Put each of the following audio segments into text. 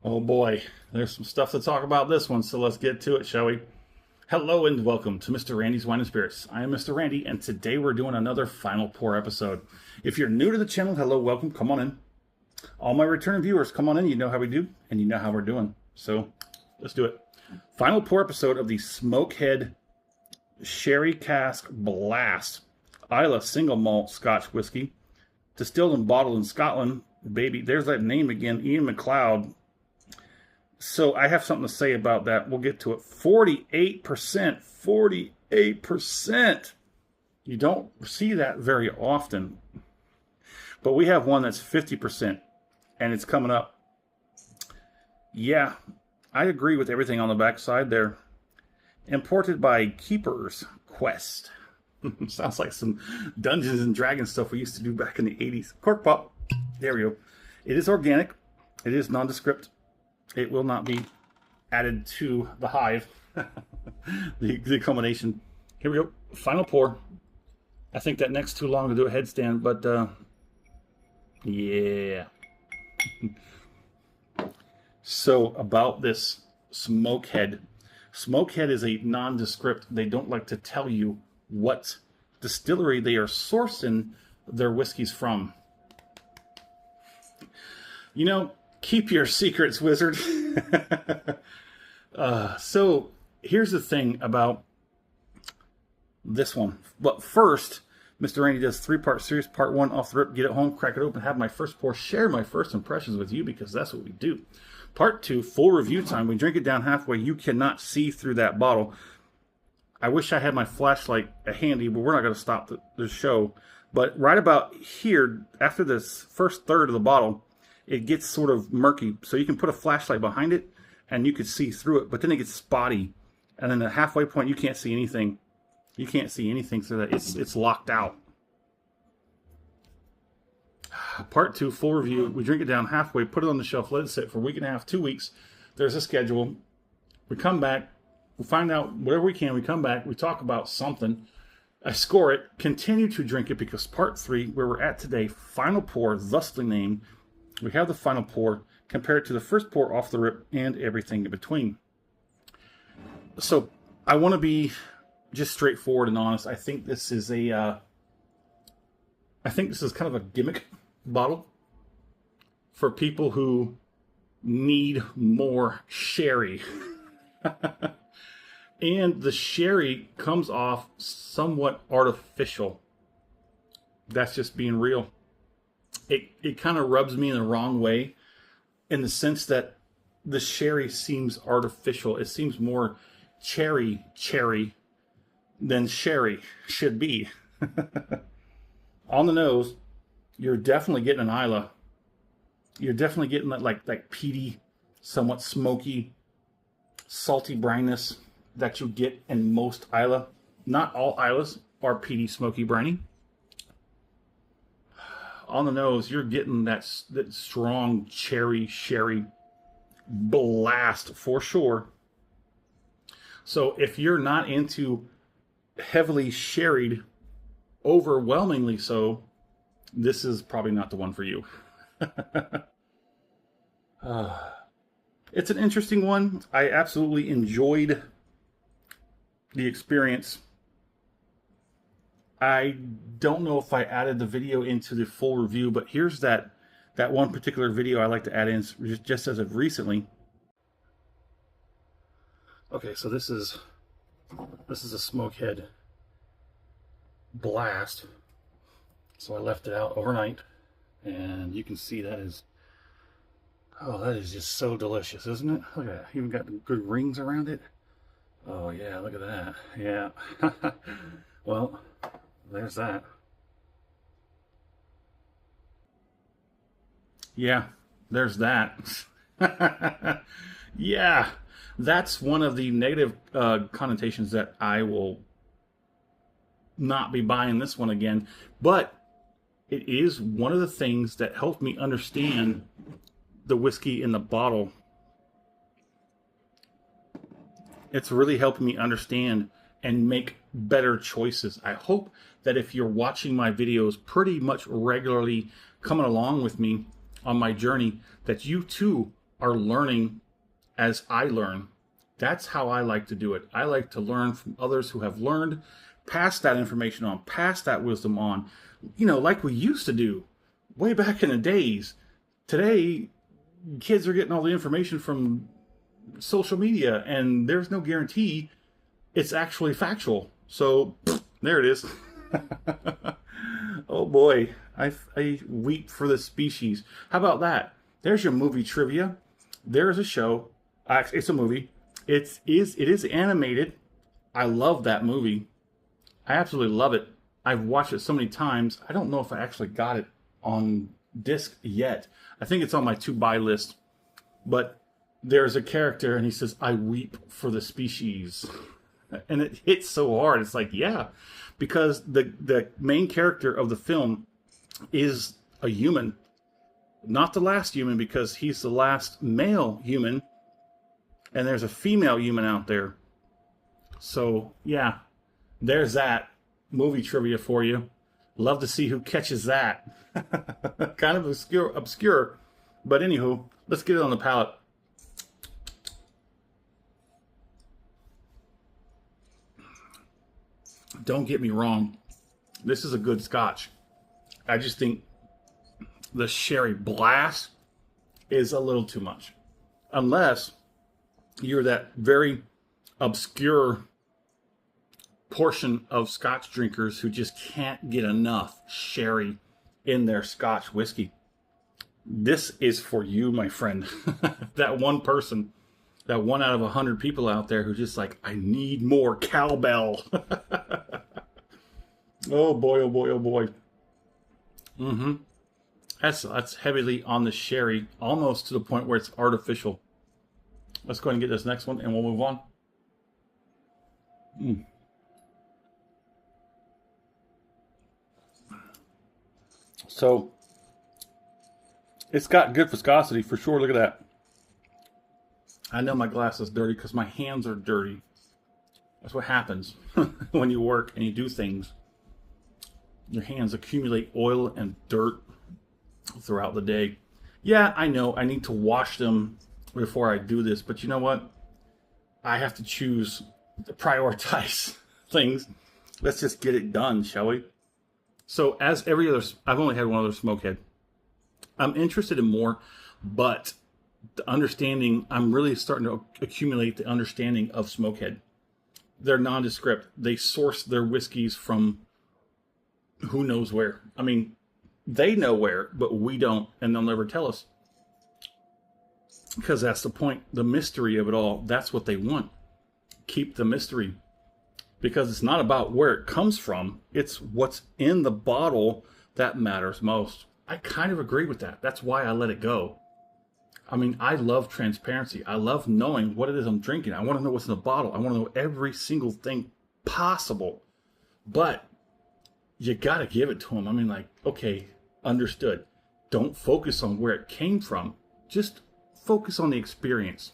Oh boy, there's some stuff to talk about this one, so let's get to it, shall we? Hello and welcome to Mr. Randy's Wine and Spirits. I am Mr. Randy, and today we're doing another Final Pour episode. If you're new to the channel, hello, welcome, come on in. All my returning viewers, come on in, you know how we do, and you know how we're doing. So, let's do it. Final Pour episode of the Smokehead Sherry Cask Blast Isla Single Malt Scotch Whiskey, distilled and bottled in Scotland. Baby, there's that name again, Ian McLeod. So I have something to say about that. We'll get to it. 48%. 48%. You don't see that very often. But we have one that's 50%. And it's coming up. Yeah, I agree with everything on the backside there. Imported by Keeper's Quest. Sounds like some Dungeons and Dragons stuff we used to do back in the 80s. Cork pop. There we go. It is organic. It is nondescript. It will not be added to the hive, the combination. Here we go. Final pour. I think that neck's too long to do a headstand, but yeah. So about this Smokehead. Smokehead is a nondescript. They don't like to tell you what distillery they are sourcing their whiskeys from. You know, keep your secrets, wizard. So here's the thing about this one. But first, Mr. Randy does three-part series. Part one, off the rip, get it home, crack it open, have my first pour, share my first impressions with you because that's what we do. Part two, full review time. We drink it down halfway. You cannot see through that bottle. I wish I had my flashlight handy, but we're not going to stop the show. But right about here, after this first third of the bottle, it gets sort of murky, so you can put a flashlight behind it and you can see through it, but then it gets spotty, and then the halfway point you can't see anything. You can't see anything through that. It's locked out. Part two, full review. We drink it down halfway, put it on the shelf, let it sit for a week and a half, 2 weeks. There's a schedule. We come back, we find out whatever we can, we come back, we talk about something. I score it, continue to drink it because part three, where we're at today, final pour, thusly named. We have the final pour, compare it to the first pour off the rip, and everything in between. So, I want to be just straightforward and honest. I think this is kind of a gimmick bottle for people who need more sherry. And the sherry comes off somewhat artificial. That's just being real. It kind of rubs me in the wrong way in the sense that the sherry seems artificial. It seems more cherry than sherry should be. On the nose, you're definitely getting an Isla. You're definitely getting that like peaty, somewhat smoky, salty brininess that you get in most Isla. Not all Islas are peaty, smoky, briny. On the nose, you're getting that strong cherry sherry blast for sure. So if you're not into heavily sherried, overwhelmingly so, this is probably not the one for you. It's an interesting one. I absolutely enjoyed the experience. I don't know if I added the video into the full review, but here's that one particular video I like to add in just as of recently. Okay, so this is a Smokehead Blast. So I left it out overnight, and you can see that is just so delicious, isn't it? Look at that. Even got good rings around it. Oh yeah, look at that. Yeah. Well, there's that. Yeah, there's that. Yeah, that's one of the negative connotations that I will not be buying this one again. But it is one of the things that helped me understand the whiskey in the bottle. It's really helping me understand and make better choices. I hope that if you're watching my videos pretty much regularly, coming along with me on my journey, that you too are learning as I learn. That's how I like to do it. I like to learn from others who have learned, pass that information on, pass that wisdom on, like we used to do way back in the days. Today, kids are getting all the information from social media, and there's no guarantee it's actually factual. So, there it is. Oh boy, I weep for the species. How about that? There's your movie trivia. There's a show. It's a movie. It is animated. I love that movie. I absolutely love it. I've watched it so many times. I don't know if I actually got it on disc yet. I think it's on my to-buy list. But there's a character, and he says, "I weep for the species." And it hits so hard. It's like, yeah, because the main character of the film is a human. Not the last human, because he's the last male human. And there's a female human out there. So, yeah, there's that movie trivia for you. Love to see who catches that. Kind of obscure. But anywho, let's get it on the palate. Don't get me wrong. This is a good scotch. I just think the sherry blast is a little too much. Unless you're that very obscure portion of scotch drinkers who just can't get enough sherry in their scotch whiskey. This is for you, my friend. That one person, that 1 out of 100 people out there who's just like, I need more cowbell. Oh boy, oh boy, oh boy. That's heavily on the sherry, almost to the point where it's artificial. Let's go ahead and get this next one, and we'll move on. So, it's got good viscosity for sure. Look at that. I know my glass is dirty because my hands are dirty. That's what happens when you work and you do things. Your hands accumulate oil and dirt throughout the day. Yeah, I know I need to wash them before I do this, but you know what? I have to choose to prioritize things. Let's just get it done, shall we? So, as every other, I've only had one other Smokehead. I'm interested in more, but the understanding, I'm really starting to accumulate the understanding of Smokehead. They're nondescript. They source their whiskeys from who knows where. I mean, they know where, but we don't, and they'll never tell us. Because that's the point, the mystery of it all. That's what they want. Keep the mystery. Because it's not about where it comes from. It's what's in the bottle that matters most. I kind of agree with that. That's why I let it go. I mean, I love transparency. I love knowing what it is I'm drinking. I want to know what's in the bottle. I want to know every single thing possible. But you got to give it to them. I mean, like, okay, understood. Don't focus on where it came from. Just focus on the experience.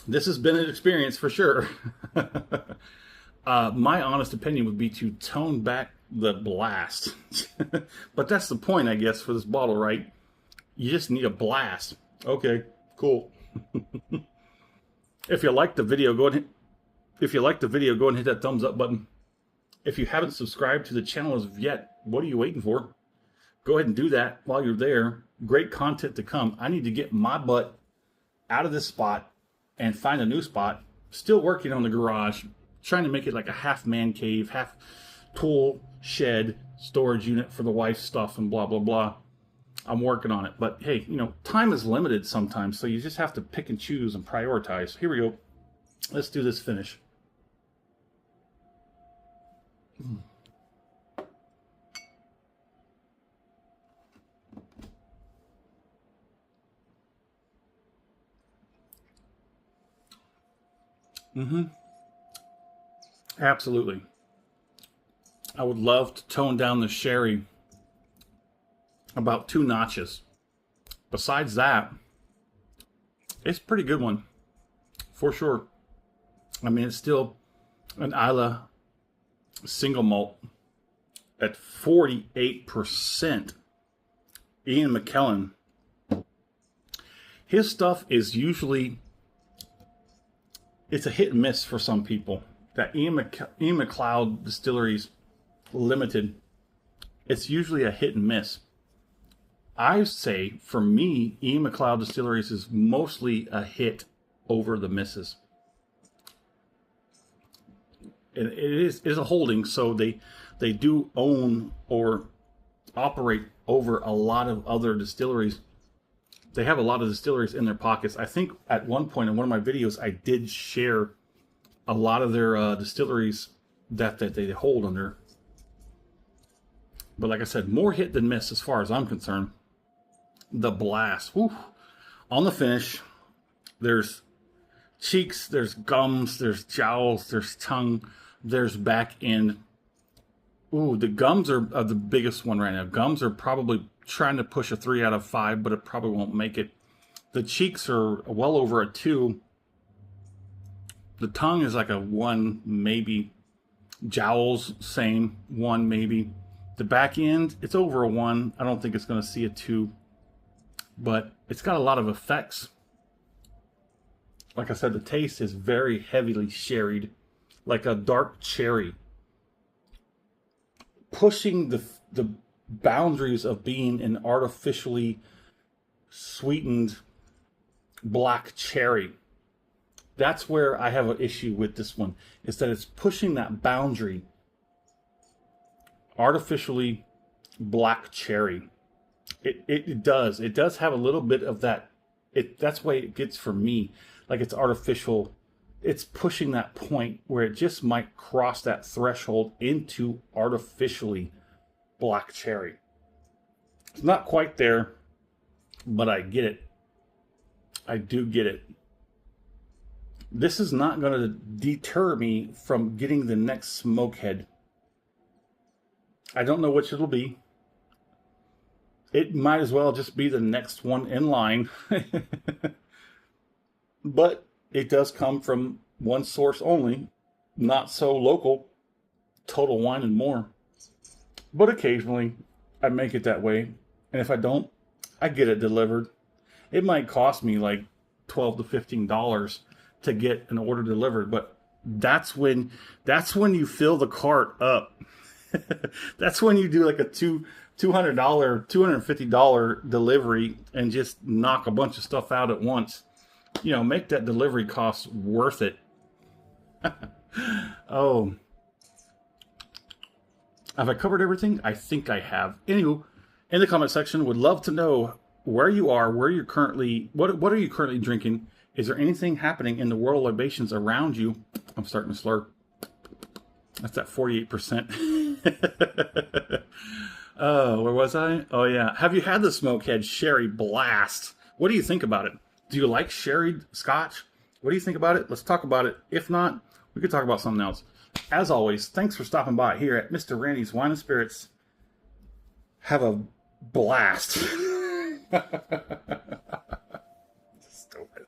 This has been an experience for sure. My honest opinion would be to tone back the blast. But that's the point, I guess, for this bottle, right? You just need a blast. Okay, cool. If you like the video, go ahead and hit that thumbs up button. If you haven't subscribed to the channel as of yet, what are you waiting for? Go ahead and do that while you're there. Great content to come. I need to get my butt out of this spot and find a new spot. Still working on the garage, trying to make it like a half man cave, half tool shed, storage unit for the wife's stuff and blah, blah, blah. I'm working on it. But hey, time is limited sometimes, so you just have to pick and choose and prioritize. Here we go. Let's do this finish. Absolutely. I would love to tone down the sherry about 2 notches. Besides that, it's a pretty good one. For sure. I mean, it's still an Isla single malt at 48%. Ian McKellen. his stuff is usually, it's a hit and miss for some people. That Ian McLeod Distilleries Limited, it's usually a hit and miss. I say, for me, Ian McLeod Distilleries is mostly a hit over the misses. And it is a holding, so they do own or operate over a lot of other distilleries. They have a lot of distilleries in their pockets. I think at one point in one of my videos, I did share a lot of their distilleries that they hold under. But like I said, more hit than miss as far as I'm concerned. The Blast. Whew. On the finish, there's cheeks, there's gums, there's jowls, there's tongue, there's back end. Ooh, the gums are the biggest one right now. Gums are probably trying to push a 3 out of 5, but it probably won't make it. The cheeks are well over a 2. The tongue is like a 1, maybe. Jowls, same, 1, maybe. The back end, it's over a 1. I don't think it's going to see a 2. But it's got a lot of effects. Like I said, the taste is very heavily sherried, like a dark cherry, pushing the boundaries of being an artificially sweetened black cherry. That's where I have an issue with this one, is that it's pushing that boundary. Artificially black cherry. It does have a little bit of that. That's why it gets for me. Like it's artificial. It's pushing that point where it just might cross that threshold into artificially black cherry. It's not quite there, but I get it. I do get it. This is not going to deter me from getting the next Smokehead. I don't know which it'll be. It might as well just be the next one in line. But it does come from one source only, not so local, Total Wine and More. But occasionally, I make it that way. And if I don't, I get it delivered. It might cost me like $12 to $15 to get an order delivered, but that's when you fill the cart up. That's when you do like a $200, $250 delivery and just knock a bunch of stuff out at once. You know, make that delivery cost worth it. Oh. Have I covered everything? I think I have. Anywho, in the comment section, would love to know where you are, where you're currently, what are you currently drinking? Is there anything happening in the world of libations around you? I'm starting to slur. That's that 48%. Where was I? Oh, yeah. Have you had the Smokehead Sherry Blast? What do you think about it? Do you like sherried scotch? What do you think about it? Let's talk about it. If not, we could talk about something else. As always, thanks for stopping by here at Mr. Randy's Wine and Spirits. Have a blast. Stupid.